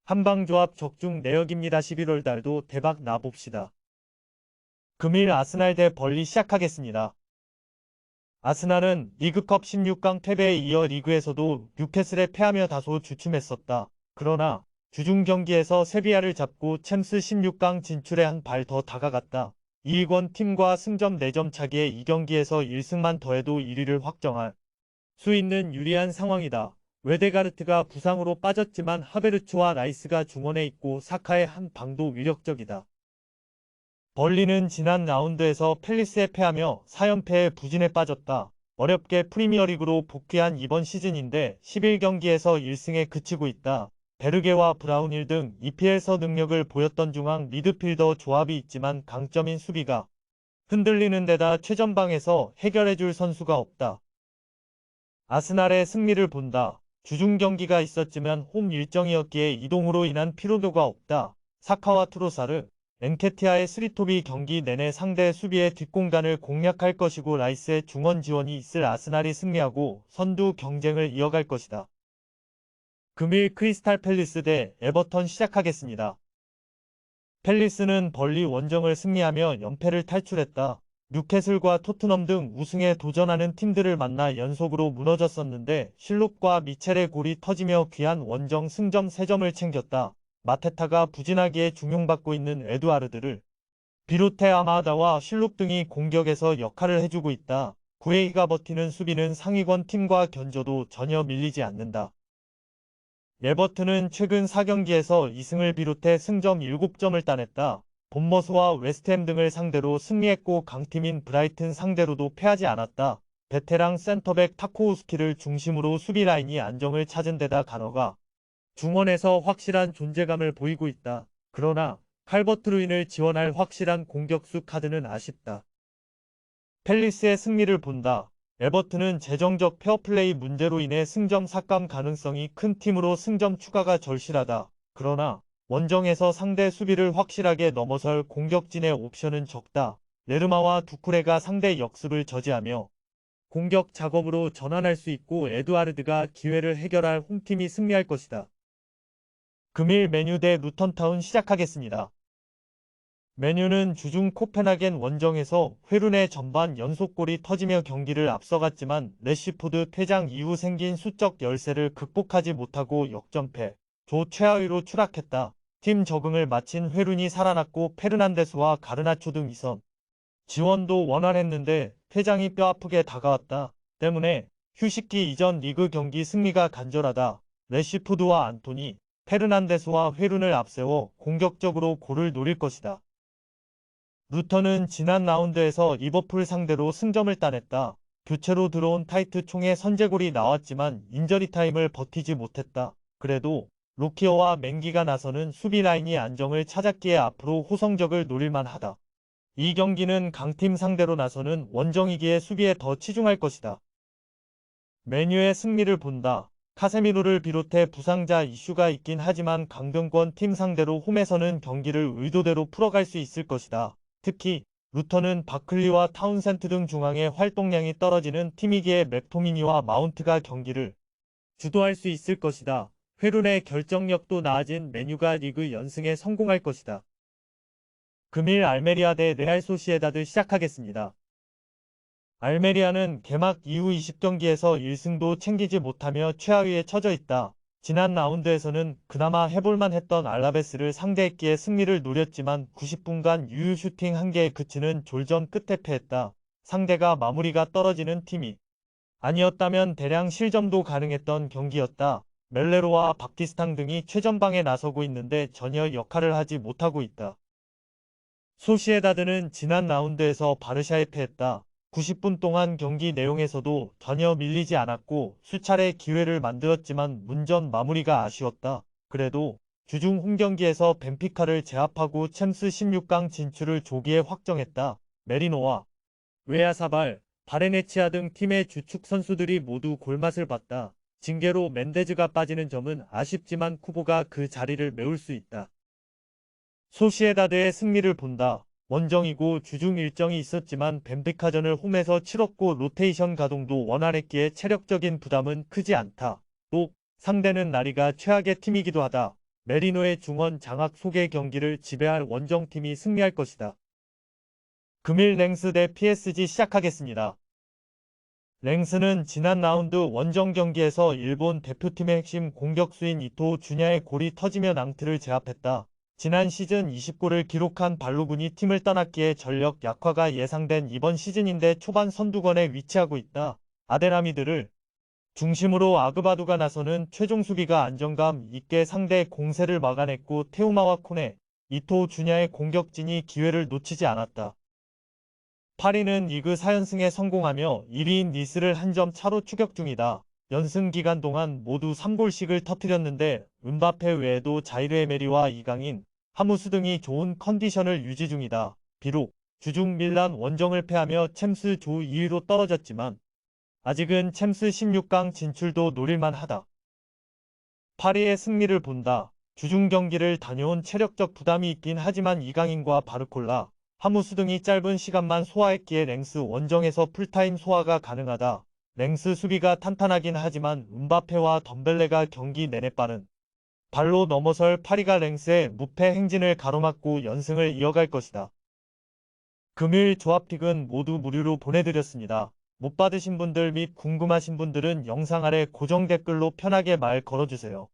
한방조합 적중 내역입니다. 11월 달도 대박 나봅시다. 금일 아스날 대 벌리 시작하겠습니다. 아스날은 리그컵 16강 패배에 이어 리그에서도 뉴캐슬에 패하며 다소 주춤했었다. 그러나 주중 경기에서 세비야를 잡고 챔스 16강 진출에 한 발 더 다가갔다. 이익원 팀과 승점 4점 차기에 이 경기에서 1승만 더해도 1위를 확정할 수 있는 유리한 상황이다. 웨데가르트가 부상으로 빠졌지만 하베르츠와 라이스가 중원에 있고 사카의 한 방도 위력적이다. 벌리는 지난 라운드에서 팰리스에 패하며 4연패에 부진에 빠졌다. 어렵게 프리미어리그로 복귀한 이번 시즌인데 11경기에서 1승에 그치고 있다. 베르게와 브라운 1등 EPL서 능력을 보였던 중앙 미드필더 조합이 있지만 강점인 수비가 흔들리는 데다 최전방에서 해결해줄 선수가 없다. 아스날의 승리를 본다. 주중 경기가 있었지만 홈 일정이었기에 이동으로 인한 피로도가 없다. 사카와 트로사르, 엔케티아의 스리톱이 경기 내내 상대 수비의 뒷공간을 공략할 것이고 라이스의 중원 지원이 있을 아스날이 승리하고 선두 경쟁을 이어갈 것이다. 금일 크리스탈 팰리스 대 에버턴 시작하겠습니다. 팰리스는 벌리 원정을 승리하며 연패를 탈출했다. 뉴캐슬과 토트넘 등 우승에 도전하는 팀들을 만나 연속으로 무너졌었는데 실룩과 미첼의 골이 터지며 귀한 원정 승점 3점을 챙겼다. 마테타가 부진하기에 중용받고 있는 에두아르드를 비롯해 아마다와 실룩 등이 공격에서 역할을 해주고 있다. 구에이가 버티는 수비는 상위권 팀과 견져도 전혀 밀리지 않는다. 에버튼은 최근 4경기에서 2승을 비롯해 승점 7점을 따냈다. 본머스와 웨스트햄 등을 상대로 승리했고 강팀인 브라이튼 상대로도 패하지 않았다. 베테랑 센터백 타코우스키를 중심으로 수비 라인이 안정을 찾은 데다 가너가 중원에서 확실한 존재감을 보이고 있다. 그러나 칼버트 루인을 지원할 확실한 공격수 카드는 아쉽다. 팰리스의 승리를 본다. 에버튼은 재정적 페어플레이 문제로 인해 승점 삭감 가능성이 큰 팀으로 승점 추가가 절실하다. 그러나 원정에서 상대 수비를 확실하게 넘어설 공격진의 옵션은 적다. 레르마와 두쿠레가 상대 역습을 저지하며 공격 작업으로 전환할 수 있고 에두아르드가 기회를 해결할 홈팀이 승리할 것이다. 금일 메뉴 대 루턴타운 시작하겠습니다. 메뉴는 주중 코펜하겐 원정에서 회룬의 전반 연속골이 터지며 경기를 앞서갔지만 래시포드 퇴장 이후 생긴 수적 열세를 극복하지 못하고 역전패, 조 최하위로 추락했다. 팀 적응을 마친 회룬이 살아났고 페르난데스와 가르나초 등 이선 지원도 원활했는데 퇴장이 뼈아프게 다가왔다. 때문에 휴식기 이전 리그 경기 승리가 간절하다. 래시포드와 안토니, 페르난데스와 회룬을 앞세워 공격적으로 골을 노릴 것이다. 루턴은 지난 라운드에서 리버풀 상대로 승점을 따냈다. 교체로 들어온 타이트 총에 선제골이 나왔지만 인저리 타임을 버티지 못했다. 그래도 로키어와 맹기가 나서는 수비 라인이 안정을 찾았기에 앞으로 호성적을 노릴만 하다. 이 경기는 강팀 상대로 나서는 원정이기에 수비에 더 치중할 것이다. 메뉴의 승리를 본다. 카세미로를 비롯해 부상자 이슈가 있긴 하지만 강등권 팀 상대로 홈에서는 경기를 의도대로 풀어갈 수 있을 것이다. 특히 루턴은 바클리와 타운센트 등 중앙의 활동량이 떨어지는 팀이기에 맥토미니와 마운트가 경기를 주도할 수 있을 것이다. 회룬의 결정력도 나아진 메뉴가 리그 연승에 성공할 것이다. 금일 알메리아 대 레알 소시에다드 시작하겠습니다. 알메리아는 개막 이후 20경기에서 1승도 챙기지 못하며 최하위에 처져 있다. 지난 라운드에서는 그나마 해볼만 했던 알라베스를 상대했기에 승리를 노렸지만 90분간 유효 슈팅 1개에 그치는 졸전 끝에 패했다. 상대가 마무리가 떨어지는 팀이 아니었다면 대량 실점도 가능했던 경기였다. 멜레로와 박티스탕 등이 최전방에 나서고 있는데 전혀 역할을 하지 못하고 있다. 소시에다드는 지난 라운드에서 바르샤에 패했다. 90분 동안 경기 내용에서도 전혀 밀리지 않았고 수차례 기회를 만들었지만 문전 마무리가 아쉬웠다. 그래도 주중 홈경기에서 벤피카를 제압하고 챔스 16강 진출을 조기에 확정했다. 메리노와 웨아사발, 바레네치아 등 팀의 주축 선수들이 모두 골맛을 봤다. 징계로 멘데즈가 빠지는 점은 아쉽지만 쿠보가 그 자리를 메울 수 있다. 소시에다드의 승리를 본다. 원정이고 주중 일정이 있었지만 벤피카전을 홈에서 치렀고 로테이션 가동도 원활했기에 체력적인 부담은 크지 않다. 또 상대는 나리가 최악의 팀이기도 하다. 메리노의 중원 장악 소개 경기를 지배할 원정팀이 승리할 것이다. 금일 랭스 대 PSG 시작하겠습니다. 랭스는 지난 라운드 원정 경기에서 일본 대표팀의 핵심 공격수인 이토 주냐의 골이 터지며 낭트를 제압했다. 지난 시즌 20골을 기록한 발로군이 팀을 떠났기에 전력 약화가 예상된 이번 시즌인데 초반 선두권에 위치하고 있다. 아데라미드를 중심으로 아그바두가 나서는 최종 수비가 안정감 있게 상대 공세를 막아냈고 테우마와 코네, 이토 주냐의 공격진이 기회를 놓치지 않았다. 파리는 리그 4연승에 성공하며 1위인 니스를 한 점 차로 추격 중이다. 연승 기간 동안 모두 3골씩을 터뜨렸는데 은바페 외에도 자이르 에메리와 이강인, 하무스 등이 좋은 컨디션을 유지 중이다. 비록 주중 밀란 원정을 패하며 챔스 조 2위로 떨어졌지만 아직은 챔스 16강 진출도 노릴만 하다. 파리의 승리를 본다. 주중 경기를 다녀온 체력적 부담이 있긴 하지만 이강인과 바르콜라, 하무스 등이 짧은 시간만 소화했기에 랭스 원정에서 풀타임 소화가 가능하다. 랭스 수비가 탄탄하긴 하지만 은바페와 덤벨레가 경기 내내 빠른 발로 넘어설 파리가 랭스의 무패 행진을 가로막고 연승을 이어갈 것이다. 금일 조합픽은 모두 무료로 보내드렸습니다. 못 받으신 분들 및 궁금하신 분들은 영상 아래 고정 댓글로 편하게 말 걸어주세요.